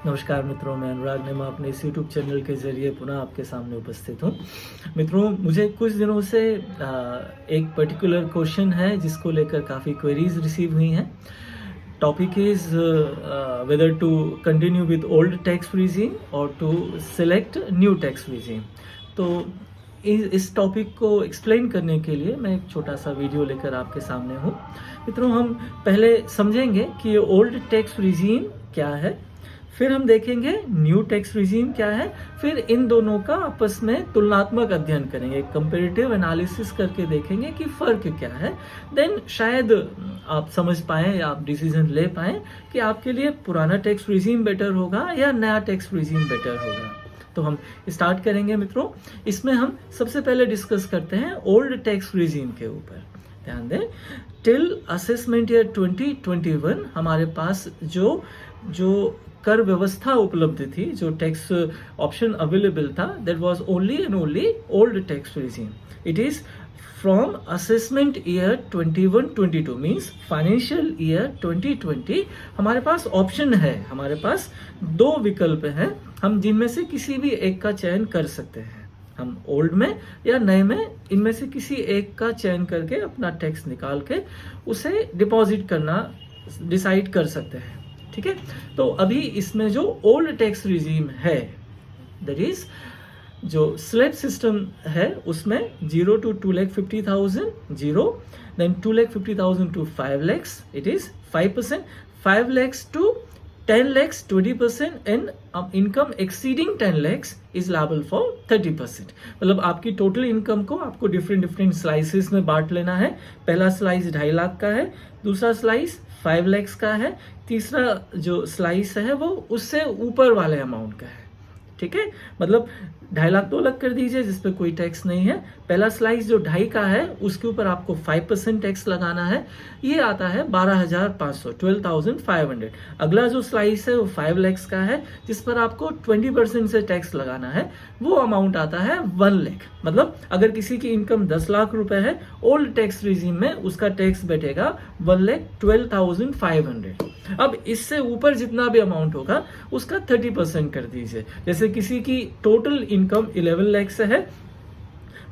नमस्कार मित्रों, मैं अनुराग नेमा अपने इस यूट्यूब चैनल के ज़रिए पुनः आपके सामने उपस्थित हूँ। मित्रों, मुझे कुछ दिनों से एक पर्टिकुलर क्वेश्चन है जिसको लेकर काफ़ी क्वेरीज रिसीव हुई हैं। Topic is whether to continue with old tax regime और to select new tax regime. तो इस टॉपिक को एक्सप्लेन करने के लिए मैं एक छोटा सा वीडियो लेकर आपके सामने हूँ। मित्रों, हम पहले समझेंगे कि ये ओल्ड टैक्स रिजीम क्या है, फिर हम देखेंगे न्यू टैक्स रिजीम क्या है, फिर इन दोनों का आपस में तुलनात्मक अध्ययन करेंगे, कंपैरेटिव एनालिसिस करके देखेंगे कि फ़र्क क्या है। देन शायद आप समझ पाएँ या आप डिसीजन ले पाएँ कि आपके लिए पुराना टैक्स रिजीम बेटर होगा या नया टैक्स रिजीम बेटर होगा। तो हम स्टार्ट करेंगे मित्रों। इसमें हम सबसे पहले डिस्कस करते हैं ओल्ड टैक्स रिजीम के ऊपर। ध्यान दें, टिल असेसमेंट ईयर 2021 हमारे पास जो कर व्यवस्था उपलब्ध थी, जो टैक्स ऑप्शन अवेलेबल था, that was only and only old tax regime. It is from assessment year 21-22 means financial year 2020 हमारे पास ऑप्शन है, हमारे पास दो विकल्प हैं, हम जिनमें से किसी भी एक का चयन कर सकते हैं। हम ओल्ड में या नए में इनमें से किसी एक का चयन करके अपना टैक्स निकाल के उसे डिपॉजिट करना डिसाइड कर सकते हैं। ठीक है, तो अभी इसमें जो ओल्ड टैक्स रिजीम है, दैट इज जो स्लैब सिस्टम है, उसमें 0 to 2,50,000 0, then 2,50,000 to 5 lakhs it is 5%, 5 lakhs to 10 lakhs 20%, and income exceeding 10 lakhs is liable for 30%। मतलब आपकी टोटल इनकम को आपको डिफरेंट स्लाइसेस में बांट लेना है। पहला स्लाइस 2.5 लाख का है, दूसरा स्लाइस 5 lakhs का है, तीसरा जो स्लाइस है वो उससे ऊपर वाले अमाउंट का है। ठीक है, मतलब 2.5 लाख 2 लाख कर दीजिए जिसपे कोई टैक्स नहीं है। पहला स्लाइस जो 2.5 का है उसके ऊपर आपको 5% टैक्स लगाना है, ये आता है 12,500 12,500। अगला जो स्लाइस है वो 5 lakhs का है जिस पर आपको 20% से टैक्स लगाना है, वो अमाउंट आता है 1 लाख। मतलब अगर किसी की इनकम 10 लाख रुपए है, ओल्ड टैक्स रिजीम में उसका टैक्स बैठेगा 1,12,500। अब इससे ऊपर जितना भी अमाउंट होगा उसका 30% कर दीजिए। जैसे किसी की टोटल इनकम 11 लाख से है,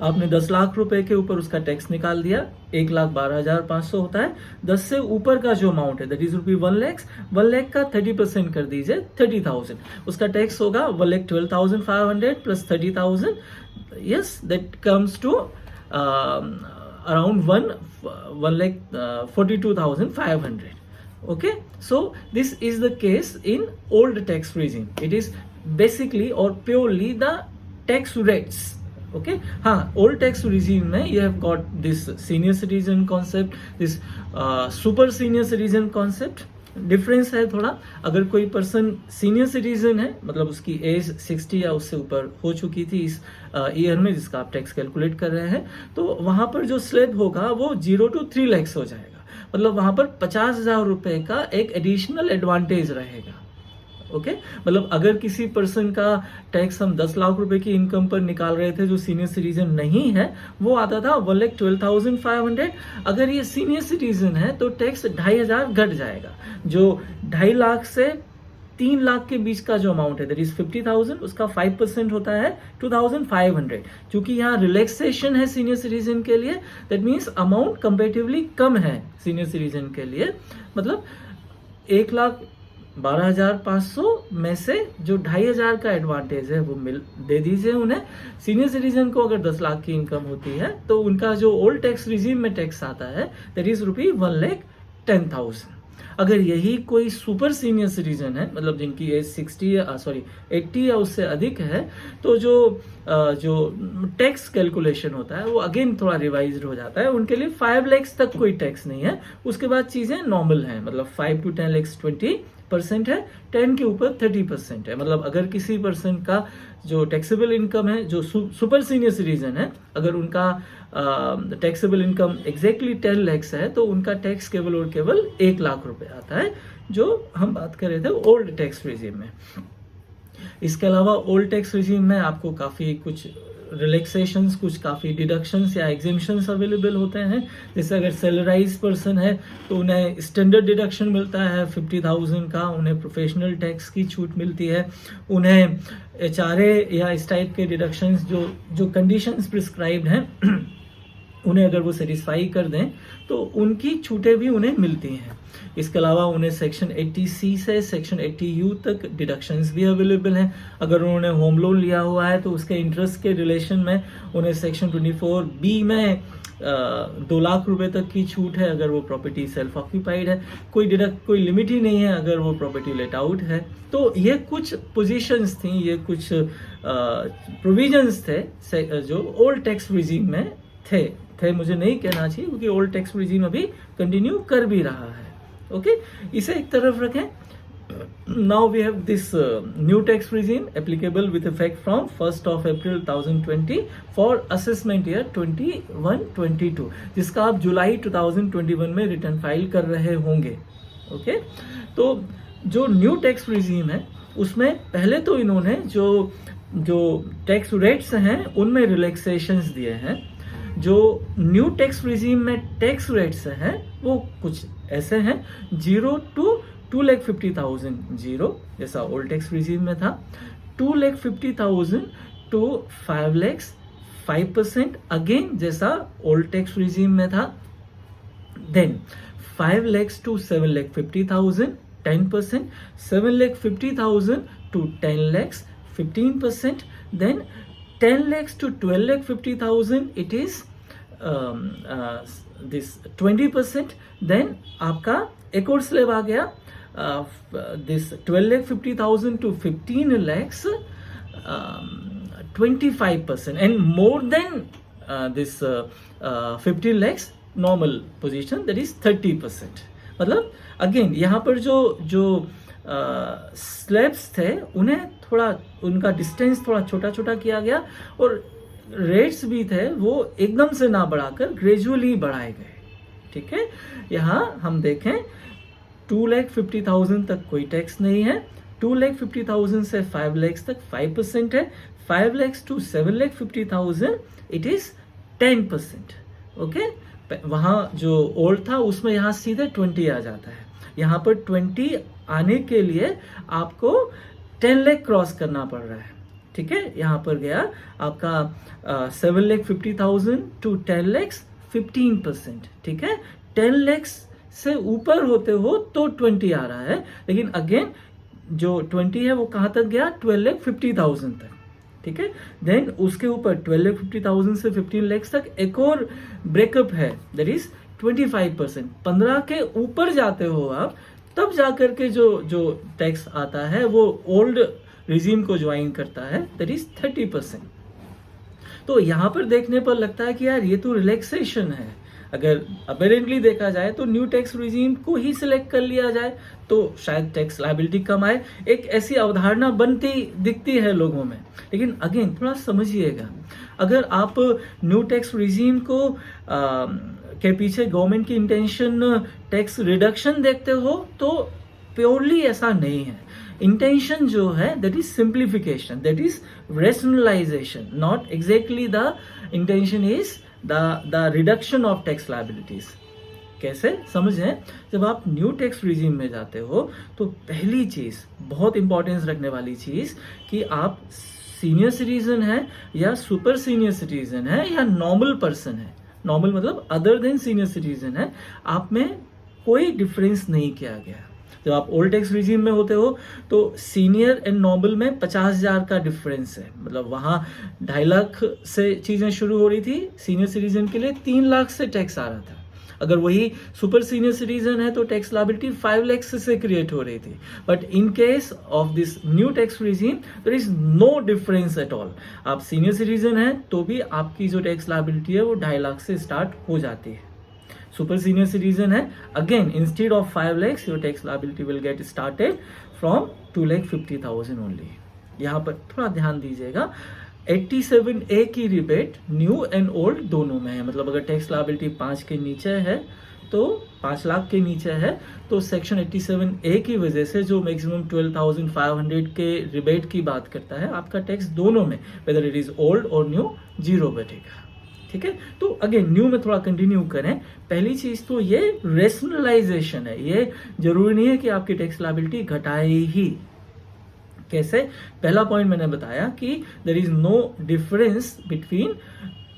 आपने 10 लाख रुपए के ऊपर उसका टैक्स निकाल दिया, 1,12,500 होता है। 10 से ऊपर का जो अमाउंट है that is rupee 1 lakh, 1 lakh का 30% कर दीजिए 30,000, उसका टैक्स होगा 1,12,500 plus 30,000, yes that comes to around 1,42,500. Okay, so this is the case in old tax regime. It is basically or purely the tax rates. Okay, हाँ, old tax regime में you have got this senior citizen concept, this super senior citizen concept. Difference है थोड़ा। अगर कोई person senior citizen है, मतलब उसकी as 60 या उससे ऊपर हो चुकी थी इस ईयर में जिसका आप टैक्स कैलकुलेट कर रहे हैं, तो वहां पर जो स्लैब होगा वो 0 to 3 lakhs हो जाएगा। मतलब वहां पर 50,000 रुपए का एक एडिशनल एडवांटेज रहेगा। ओके, मतलब अगर किसी पर्सन का टैक्स हम 10 लाख रुपए की इनकम पर निकाल रहे थे जो सीनियर सिटीजन नहीं है, वो आता था 1,12,500। अगर ये सीनियर सिटीजन है तो टैक्स 2,500 घट जाएगा। जो 2.5 लाख से 3 लाख के बीच का जो अमाउंट है दैट इज 50,000, उसका 5% होता है 2,500। क्योंकि यहाँ रिलैक्सेशन है सीनियर सिटीजन के लिए, दैट मीन्स अमाउंट कंपेरेटिवली कम है सीनियर सिटीजन के लिए। मतलब 1,12,500 में से जो 2,500 का एडवांटेज है वो दे दीजिए उन्हें। सीनियर सिटीजन को अगर 10 लाख की इनकम होती है तो उनका जो ओल्ड टैक्स रिजीम में टैक्स आता है दैट इज रुपी 1,10,000। अगर यही कोई सुपर सीनियर सिटीजन है, मतलब जिनकी एज 80 या उससे अधिक है, तो जो टैक्स कैलकुलेशन होता है वो अगेन थोड़ा रिवाइज्ड हो जाता है। उनके लिए 5 lakhs तक कोई टैक्स नहीं है, उसके बाद चीजें नॉर्मल हैं। मतलब 5 to 10 lakhs 20% है, 10 के ऊपर 30% है। मतलब अगर किसी पर्सन का जो टैक्सेबल इनकम है, जो सुपर सीनियर सिटीजन है, अगर उनका टैक्सेबल इनकम एग्जैक्टली 10 lakhs है तो उनका टैक्स केवल और केवल 1 लाख रुपए आता है, जो हम बात कर रहे थे ओल्ड टैक्स रिजीम में। इसके अलावा ओल्ड टैक्स रिजीम में आपको काफी कुछ रिलैक्सेशंस, कुछ काफ़ी डिडक्शंस या एग्जेम्पशंस अवेलेबल होते हैं। जैसे अगर सैलराइज पर्सन है तो उन्हें स्टैंडर्ड डिडक्शन मिलता है 50,000 का, उन्हें प्रोफेशनल टैक्स की छूट मिलती है, उन्हें HRA या इस टाइप के डिडक्शंस जो कंडीशंस प्रिस्क्राइब्ड हैं उन्हें अगर वो सेटिस्फाई कर दें तो उनकी छूटें भी उन्हें मिलती हैं। इसके अलावा उन्हें सेक्शन 80C से सेक्शन 80U तक डिडक्शंस भी अवेलेबल हैं। अगर उन्होंने होम लोन लिया हुआ है तो उसके इंटरेस्ट के रिलेशन में उन्हें सेक्शन 24B में 2 लाख रुपए तक की छूट है अगर वो प्रॉपर्टी सेल्फ ऑक्यूपाइड है। कोई लिमिट ही नहीं है अगर वो प्रॉपर्टी लेट आउट है। तो ये कुछ पोजीशंस थी, ये कुछ प्रोविजंस थे जो ओल्ड टैक्स रिजीम में थे मुझे नहीं कहना चाहिए क्योंकि ओल्ड टैक्स रिजीम अभी कंटिन्यू कर भी रहा है। ओके, इसे एक तरफ रखें। Now we have this new tax regime applicable with effect from 1st of April 2020 for assessment year 21-22, जिसका आप जुलाई 2021 में रिटर्न फाइल कर रहे होंगे। ओके, तो जो न्यू टैक्स रिजीम है उसमें पहले तो इन्होंने जो टैक्स रेट्स हैं उनमें रिलैक्सेशंस दिए हैं। जो न्यू टैक्स रिजीम में टैक्स रेट्स हैं वो कुछ ऐसे हैं 0 to 2,50,000 0, जैसा ओल्ड टैक्स रिजीम में था, 2,50,000 to 5 lakhs 5% अगेन जैसा ओल्ड टैक्स रिजीम में था। Then 5 lakhs to 7,50,000 10%, 7,50,000 to 10 lakhs 15%, then 10 lakhs to 12,50,000 it is this 20%. then आपका एक और स्लैब आ गया this 12,50,000 to 15 lakhs 25%, and more than this 15 lakhs normal position that is 30%. मतलब again यहाँ पर जो स्लैब्स थे उन्हें थोड़ा उनका डिस्टेंस थोड़ा छोटा छोटा किया गया और रेट्स भी थे वो एकदम से ना बढ़ाकर ग्रेजुअली बढ़ाए गए। ठीक है, यहाँ हम देखें 2,50,000 तक कोई टैक्स नहीं है, 2,50,000 से 5 lakhs तक 5% है, 5 lakhs to 7,50,000 it is 10%। Okay, वहाँ जो ओल्ड था उसमें यहाँ सीधे 20 आ जाता है, यहाँ पर 20 आने के लिए आपको 10 लाख क्रॉस करना पड़ रहा है। ठीक है, यहाँ पर गया आपका 7,50,000 to 10 lakhs 15%। ठीक है, 10 lakhs से ऊपर होते हो तो 20 आ रहा है, लेकिन अगेन जो 20 है वो कहाँ तक गया 12,50,000 तक। ठीक है, देन उसके ऊपर 12,50,000 से 15 lakhs तक एक और ब्रेकअप है दैट इज 25%। 15 के ऊपर जाते हो आप तब जाकर के जो टैक्स आता है वो ओल्ड रिजीम को ज्वाइन करता है दैट इज 30%। तो यहाँ पर देखने पर लगता है कि यार ये तो रिलैक्सेशन है। अगर अपेरेंटली देखा जाए तो न्यू टैक्स रिजीम को ही सिलेक्ट कर लिया जाए तो शायद टैक्स लायबिलिटी कम आए, एक ऐसी अवधारणा बनती दिखती है लोगों में। लेकिन अगेन थोड़ा समझिएगा, अगर आप न्यू टैक्स रिजीम को के पीछे गवर्नमेंट की इंटेंशन टैक्स रिडक्शन देखते हो तो प्योरली ऐसा नहीं है। इंटेंशन जो है that is simplification, that is rationalisation, not exactly the intention is the reduction of tax liabilities. कैसे समझें, जब आप न्यू टैक्स रिजीम में जाते हो तो पहली चीज, बहुत इंपॉर्टेंस रखने वाली चीज, कि आप सीनियर सिटीजन है या सुपर सीनियर सिटीजन है या नॉर्मल पर्सन है, नॉर्मल मतलब अदर देन सीनियर सिटीजन है, आप में कोई डिफरेंस नहीं किया गया। जब आप ओल्ड टैक्स रिजीम में होते हो तो सीनियर एंड नॉर्मल में 50,000 का डिफरेंस है, मतलब वहां 2.5 लाख से चीजें शुरू हो रही थी, सीनियर सिटीजन के लिए 3 लाख से टैक्स आ रहा था। अगर वही सुपर सीनियर सिटीजन है तो टैक्स लायबिलिटी 5 लाख से क्रिएट हो रही थी। But in case of this new tax regime there is no difference at all. आप सीनियर सिटीजन हैं तो भी आपकी जो टैक्स लायबिलिटी है वो 2.5 लाख से स्टार्ट हो जाती है। सुपर सीनियर सिटीजन है, again instead of 5 lakhs your tax liability will get started from 2,50,000 only. यहाँ पर थोड़ा ध्यान दीजिएगा, 87A की रिबेट न्यू एंड ओल्ड दोनों में है। मतलब अगर टैक्स लायबिलिटी 5 के नीचे है तो 5 लाख के नीचे है तो सेक्शन 87A की वजह से जो मैक्सिमम 12,500 के रिबेट की बात करता है, आपका टैक्स दोनों में वेदर इट इज ओल्ड और न्यू जीरो बैठेगा। ठीक है, तो अगेन न्यू में थोड़ा कंटिन्यू करें। पहली चीज तो ये रेशनलाइजेशन है, ये जरूरी नहीं है कि आपकी टैक्स लायबिलिटी घटाए ही। कैसे? पहला पॉइंट मैंने बताया कि there is no difference between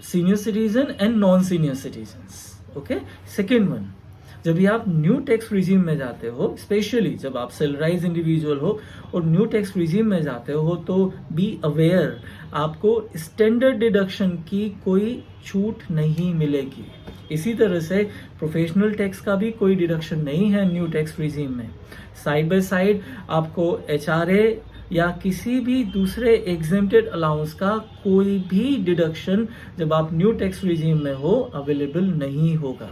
senior citizen and non senior citizen. Okay, second one, जब भी आप न्यू टैक्स रिजीम में जाते हो, स्पेशली जब आप सैलराइज इंडिविजुअल हो और न्यू टैक्स रिजीम में जाते हो, तो बी अवेयर, आपको स्टैंडर्ड डिडक्शन की कोई छूट नहीं मिलेगी। इसी तरह से प्रोफेशनल टैक्स का भी कोई डिडक्शन नहीं है न्यू टैक्स रिजीम में। साइड बाय साइड आपको HRA या किसी भी दूसरे एग्जेम्प्टेड अलाउंस का कोई भी डिडक्शन जब आप न्यू टैक्स रिजीम में हो अवेलेबल नहीं होगा।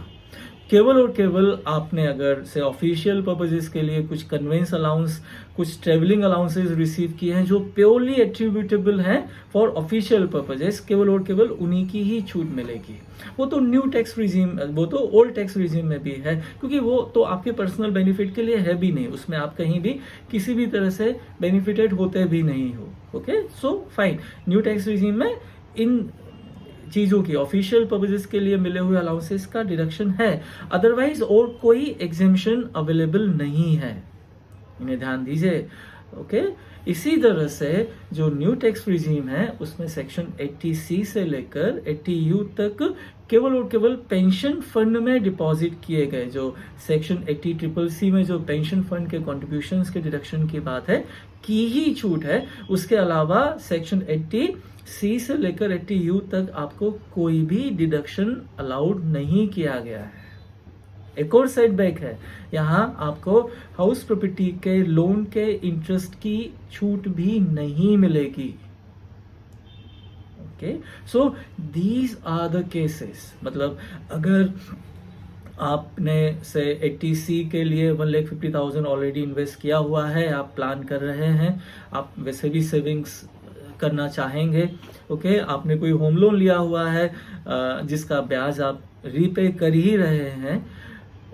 केवल और केवल आपने अगर से ऑफिशियल पर्पजेस के लिए कुछ कन्वेंस अलाउंस, कुछ ट्रेवलिंग अलाउंसेस रिसीव किए हैं जो प्योरली एट्रीब्यूटेबल हैं फॉर ऑफिशियल पर्पजेस, केवल और केवल उन्हीं की ही छूट मिलेगी। वो तो न्यू टैक्स रिजीम, वो तो ओल्ड टैक्स रिजीम में भी है, क्योंकि वो तो आपके पर्सनल बेनिफिट के लिए है भी नहीं, उसमें आप कहीं भी किसी भी तरह से बेनिफिटेड होते भी नहीं हो। Okay, so fine, new tax regime में इन चीजों की ऑफिशियल पर्पजेस के लिए मिले हुए अलाउंसेस का डिडक्शन है, अदरवाइज और कोई एग्जेम्पशन अवेलेबल नहीं है, इन्हें ध्यान दीजिए। ओके, इसी तरह से जो न्यू टैक्स रिजीम है उसमें सेक्शन 80C से लेकर 80U तक केवल और केवल पेंशन फंड में डिपॉजिट किए गए, जो सेक्शन 80CCC में जो पेंशन फंड के कॉन्ट्रीब्यूशंस के डिडक्शन की बात है की ही छूट है। उसके अलावा सेक्शन 80C से लेकर 80U तक आपको कोई भी डिडक्शन अलाउड नहीं किया गया है। एक और सेटबैक है, यहाँ आपको हाउस प्रॉपर्टी के लोन के इंटरेस्ट की छूट भी नहीं मिलेगी। Okay, so these are the cases, मतलब अगर आपने से 80C के लिए 1,50,000 ऑलरेडी इन्वेस्ट किया हुआ है, आप प्लान कर रहे हैं, आप वैसे भी सेविंग्स करना चाहेंगे। ओके, आपने कोई होम लोन लिया हुआ है जिसका ब्याज आप रीपे कर ही रहे हैं,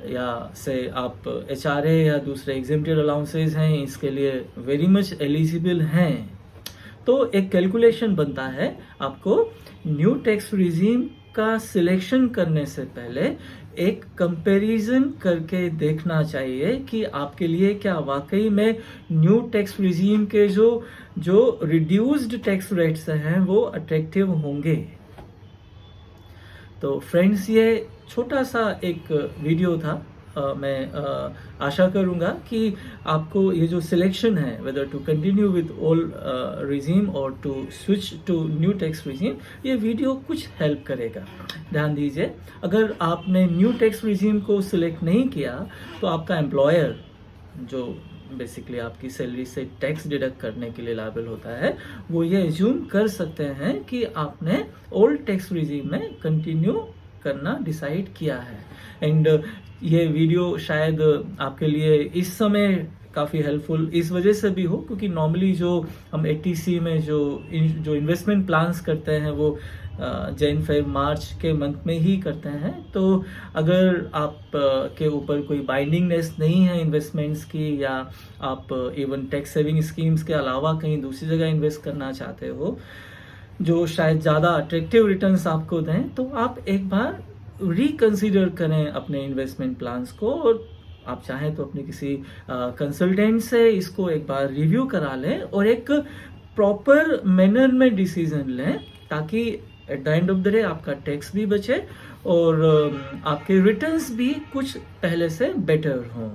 या से आप HRA या दूसरे एग्जेम्प्टेड अलाउंसेस हैं, इसके लिए वेरी मच एलिजिबल हैं, तो एक कैलकुलेशन बनता है आपको न्यू टैक्स रिजीम का सिलेक्शन करने से पहले एक कंपैरिजन करके देखना चाहिए कि आपके लिए क्या वाकई में न्यू टैक्स रिजीम के जो रिड्यूस्ड टैक्स रेट्स हैं वो अट्रैक्टिव होंगे। तो फ्रेंड्स, ये छोटा सा एक वीडियो था। मैं आशा करूंगा कि आपको ये जो सिलेक्शन है, whether to continue with old regime और to switch to new tax regime, ये वीडियो कुछ हेल्प करेगा। ध्यान दीजिए, अगर आपने न्यू टैक्स रिजीम को सिलेक्ट नहीं किया तो आपका एम्प्लॉयर, जो बेसिकली आपकी सैलरी से टैक्स डिडक्ट करने के लिए लायबल होता है, वो ये एज्यूम कर सकते हैं कि आपने ओल्ड टैक्स रिजीम में कंटिन्यू करना डिसाइड किया है। एंड ये वीडियो शायद आपके लिए इस समय काफ़ी हेल्पफुल इस वजह से भी हो, क्योंकि नॉर्मली जो हम 80C में जो इन्वेस्टमेंट प्लान्स करते हैं वो जैन फेब मार्च के मंथ में ही करते हैं। तो अगर आप के ऊपर कोई बाइंडिंगनेस नहीं है इन्वेस्टमेंट्स की, या आप इवन टैक्स सेविंग स्कीम्स के अलावा कहीं दूसरी जगह इन्वेस्ट करना चाहते हो जो शायद ज़्यादा अट्रैक्टिव रिटर्न्स आपको दें, तो आप एक बार रिकंसीडर करें अपने इन्वेस्टमेंट प्लान्स को, और आप चाहें तो अपने किसी कंसल्टेंट से इसको एक बार रिव्यू करा लें और एक प्रॉपर मैनर में डिसीजन लें, ताकि at the end of the day आपका टैक्स भी बचे और आपके रिटर्न्स भी कुछ पहले से बेटर हों।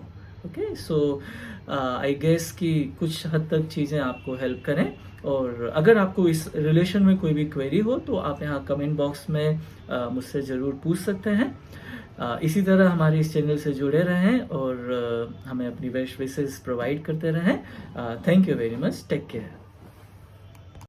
ओके, सो आई गेस कि कुछ हद तक चीज़ें आपको हेल्प करें। और अगर आपको इस रिलेशन में कोई भी क्वेरी हो तो आप यहाँ कमेंट बॉक्स में मुझसे ज़रूर पूछ सकते हैं। इसी तरह हमारे इस चैनल से जुड़े रहें और हमें अपनी बेस्ट विशेस प्रोवाइड करते रहें। Thank you very much, take care.